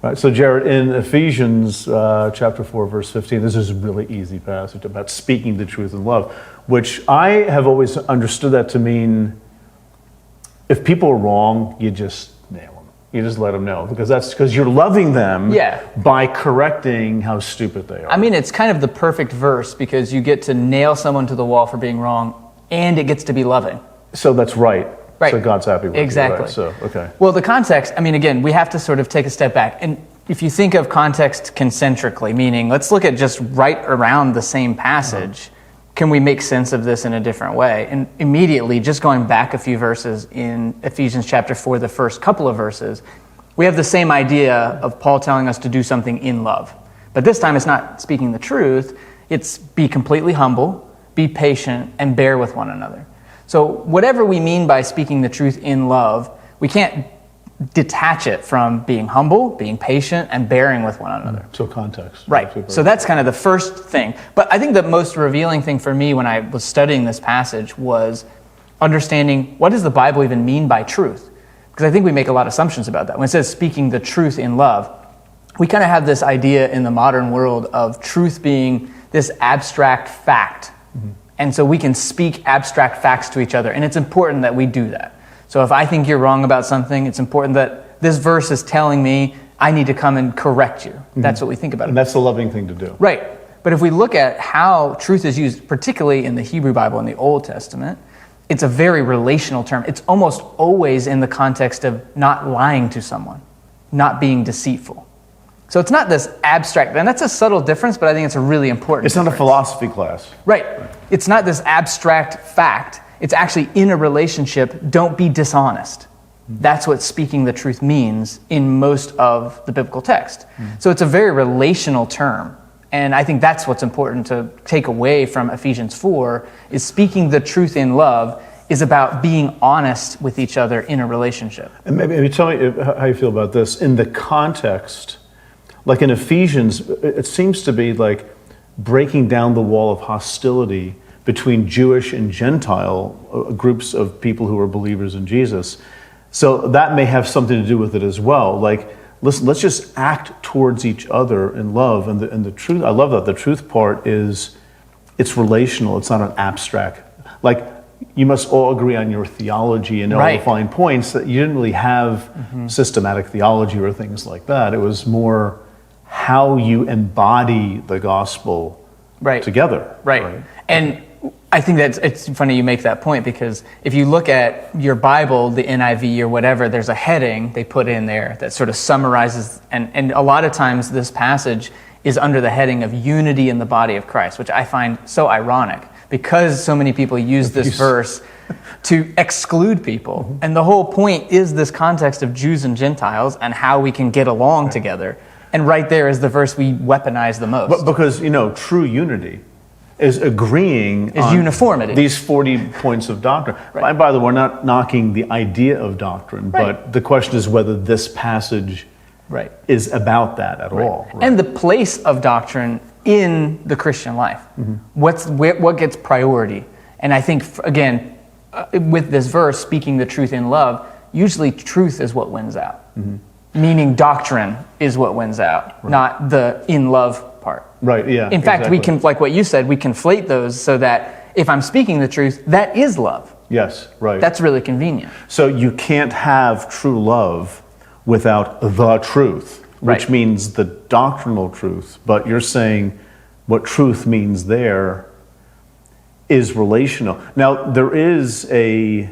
Right, so Jared, in Ephesians chapter 4, verse 15, this is a really easy passage about speaking the truth in love, which I have always understood that to mean if people are wrong, you just nail them. You just let them know, because you're loving them by correcting how stupid they are. I mean, it's kind of the perfect verse because you get to nail someone to the wall for being wrong, and it gets to be loving. So that's right. Right. So God's happy with exactly. you. Right? So, okay. Well, the context, I mean, again, we have to sort of take a step back. And if you think of context concentrically, meaning let's look at just right around the same passage, can we make sense of this in a different way? And immediately, just going back a few verses in Ephesians chapter 4, the first couple of verses, we have the same idea of Paul telling us to do something in love. But this time it's not speaking the truth, it's be completely humble, be patient, and bear with one another. So whatever we mean by speaking the truth in love, we can't detach it from being humble, being patient, and bearing with one another. So context. Right. So that's kind of the first thing. But I think the most revealing thing for me when I was studying this passage was understanding what does the Bible even mean by truth? Because I think we make a lot of assumptions about that. When it says speaking the truth in love, we kind of have this idea in the modern world of truth being this abstract fact. And so we can speak abstract facts to each other, and it's important that we do that. So if I think you're wrong about something, it's important that this verse is telling me I need to come and correct you. That's what we think about. And that's the loving thing to do. Right. But if we look at how truth is used, particularly in the Hebrew Bible in the Old Testament, it's a very relational term. It's almost always in the context of not lying to someone, not being deceitful. So it's not this abstract, and that's a subtle difference, but I think it's a really important It's not a philosophy class. Right. It's not this abstract fact. It's actually in a relationship, don't be dishonest. That's what speaking the truth means in most of the biblical text. So it's a very relational term. And I think that's what's important to take away from Ephesians 4, is speaking the truth in love is about being honest with each other in a relationship. And maybe tell me how you feel about this. In the context, like in Ephesians, it seems to be like breaking down the wall of hostility between Jewish and Gentile groups of people who are believers in Jesus. So that may have something to do with it as well. Like, listen, let's just act towards each other in love. And the truth, I love that. The truth part is, it's relational. It's not an abstract. Like, you must all agree on your theology and all the fine points. That you didn't really have systematic theology or things like that. It was more how you embody the gospel together. Right. And I think it's funny you make that point, because if you look at your Bible, the NIV or whatever, there's a heading they put in there that sort of summarizes, and a lot of times this passage is under the heading of unity in the body of Christ, which I find so ironic, because so many people use this verse to exclude people. And the whole point is this context of Jews and Gentiles and how we can get along together. And right there is the verse we weaponize the most. But because, true unity is agreeing on uniformity. These 40 points of doctrine. And by the way, we're not knocking the idea of doctrine, but the question is whether this passage is about that at all. And the place of doctrine in the Christian life. What gets priority? And I think, again, with this verse, speaking the truth in love, usually truth is what wins out. Meaning doctrine is what wins out, not the in love part. Right, yeah. In fact, we can, like what you said, we conflate those so that if I'm speaking the truth, that is love. Yes, right. That's really convenient. So you can't have true love without the truth, which means the doctrinal truth. But you're saying what truth means there is relational. Now, there is a...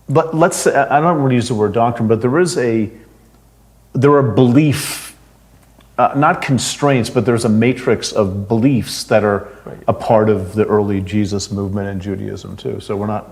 But let's say, I don't want to use the word doctrine, but there are belief, not constraints, but there's a matrix of beliefs that are a part of the early Jesus movement and Judaism too. So we're not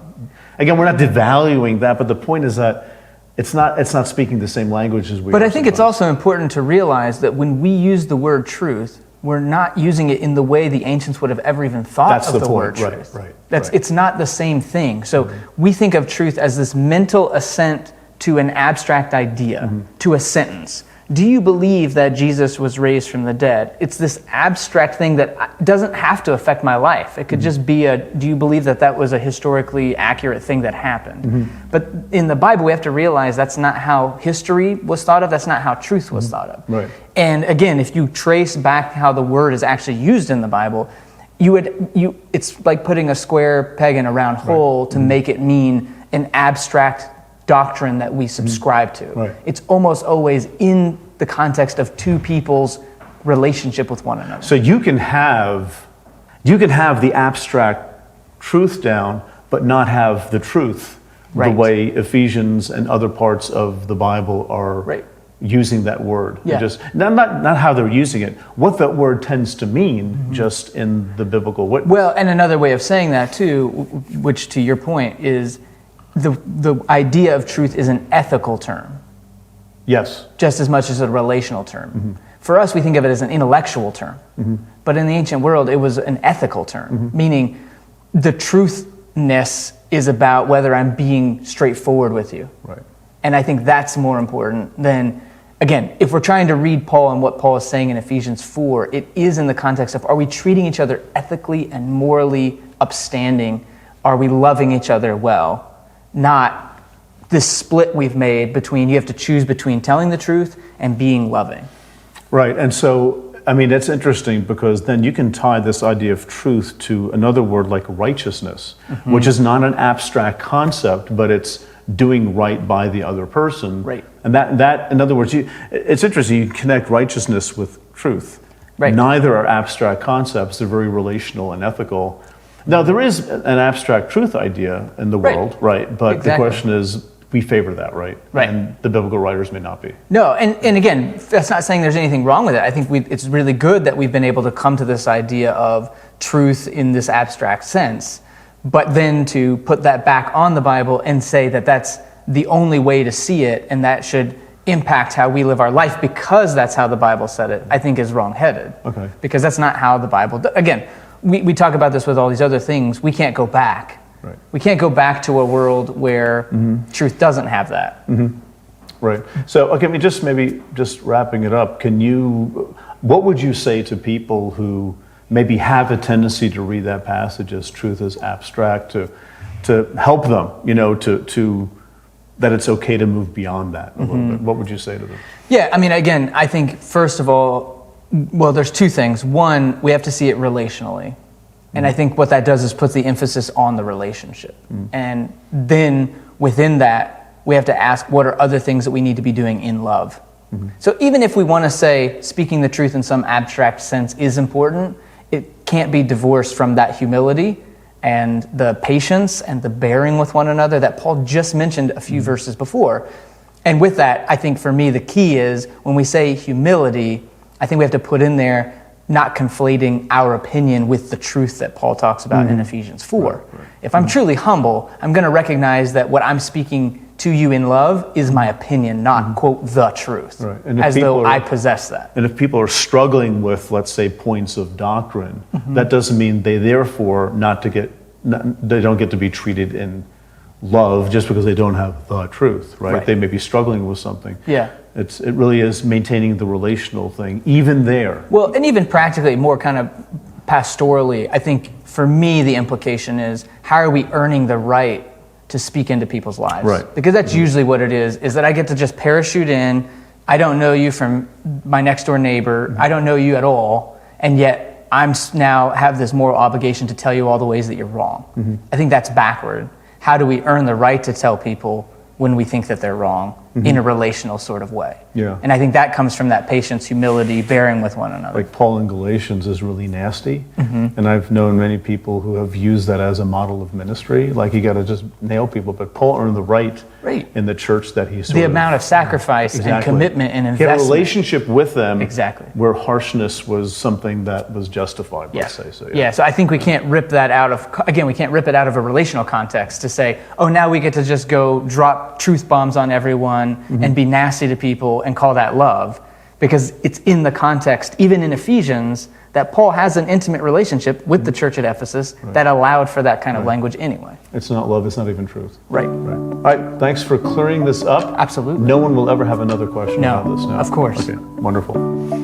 devaluing that, but the point is that it's not speaking the same language as we. But I think it's also important to realize that when we use the word truth, we're not using it in the way the ancients would have ever even thought of the word truth. It's not the same thing. So we think of truth as this mental assent to an abstract idea, to a sentence, Do you believe that Jesus was raised from the dead? It's this abstract thing that doesn't have to affect my life. It could just be do you believe that that was a historically accurate thing that happened? But in the Bible, we have to realize that's not how history was thought of. That's not how truth was thought of. Right. And again, if you trace back how the word is actually used in the Bible, it's like putting a square peg in a round hole to make it mean an abstract doctrine that we subscribe to. Right. It's almost always in the context of two people's relationship with one another. So you can have the abstract truth down, but not have the truth Right. the way Ephesians and other parts of the Bible are Right. using that word. Yeah. Just not how they're using it, what that word tends to mean just in the biblical witness. Well, and another way of saying that too, which to your point is the idea of truth is an ethical term. Yes. Just as much as a relational term. For us, we think of it as an intellectual term. But in the ancient world, it was an ethical term, meaning the truthness is about whether I'm being straightforward with you. Right. And I think that's more important than, again, if we're trying to read Paul and what Paul is saying in Ephesians 4, it is in the context of, are we treating each other ethically and morally upstanding? Are we loving each other well? Not this split we've made between, you have to choose between telling the truth and being loving. Right. And so, I mean, it's interesting because then you can tie this idea of truth to another word like righteousness, which is not an abstract concept, but it's doing right by the other person. Right. And that in other words, it's interesting, you connect righteousness with truth. Right. Neither are abstract concepts, they're very relational and ethical. Now, there is an abstract truth idea in the Right. world, right? But Exactly. the question is, we favor that, right? Right. And the biblical writers may not be. No, and again, that's not saying there's anything wrong with it. I think it's really good that we've been able to come to this idea of truth in this abstract sense, but then to put that back on the Bible and say that that's the only way to see it and that should impact how we live our life because that's how the Bible said it, I think is wrong-headed. Okay. Because that's not how the Bible... Again, we talk about this with all these other things. We can't go back. Right. We can't go back to a world where truth doesn't have that. Right. So, okay, maybe just wrapping it up, what would you say to people who maybe have a tendency to read that passage as truth is abstract, to help them, to that it's okay to move beyond that a little bit? What would you say to them? Yeah, I mean, again, I think first of all, well, there's two things. One, we have to see it relationally. And I think what that does is puts the emphasis on the relationship. And then within that, we have to ask what are other things that we need to be doing in love. So even if we want to say speaking the truth in some abstract sense is important, it can't be divorced from that humility and the patience and the bearing with one another that Paul just mentioned a few verses before. And with that, I think for me, the key is when we say humility, I think we have to put in there not conflating our opinion with the truth that Paul talks about in Ephesians 4. Right. If I'm truly humble, I'm going to recognize that what I'm speaking to you in love is my opinion, not, quote, the truth, Right. And if as though people I possess that. And if people are struggling with, let's say, points of doctrine, that doesn't mean they therefore they don't get to be treated in love just because they don't have the truth, right? They may be struggling with something. Yeah. It really is maintaining the relational thing, even there. Well, and even practically, more kind of pastorally, I think for me the implication is how are we earning the right to speak into people's lives? Right. Because that's usually what it is that I get to just parachute in, I don't know you from my next door neighbor, I don't know you at all, and yet I'm now have this moral obligation to tell you all the ways that you're wrong. I think that's backward. How do we earn the right to tell people when we think that they're wrong in a relational sort of way? Yeah. And I think that comes from that patience, humility, bearing with one another. Like Paul in Galatians is really nasty, and I've known many people who have used that as a model of ministry. Like you got to just nail people, but Paul earned the right in the church that he sort the amount of sacrifice and commitment and investment. He had a relationship with them where harshness was something that was justified, let's say. So I think we can't rip that out of, again, we can't rip it out of a relational context to say, oh, now we get to just go drop truth bombs on everyone and be nasty to people and call that love. Because it's in the context, even in Ephesians, that Paul has an intimate relationship with the church at Ephesus that allowed for that kind of language anyway. It's not love, it's not even truth. Right. Right. All right, thanks for clearing this up. Absolutely. No one will ever have another question No, about this now. of course. Okay, wonderful.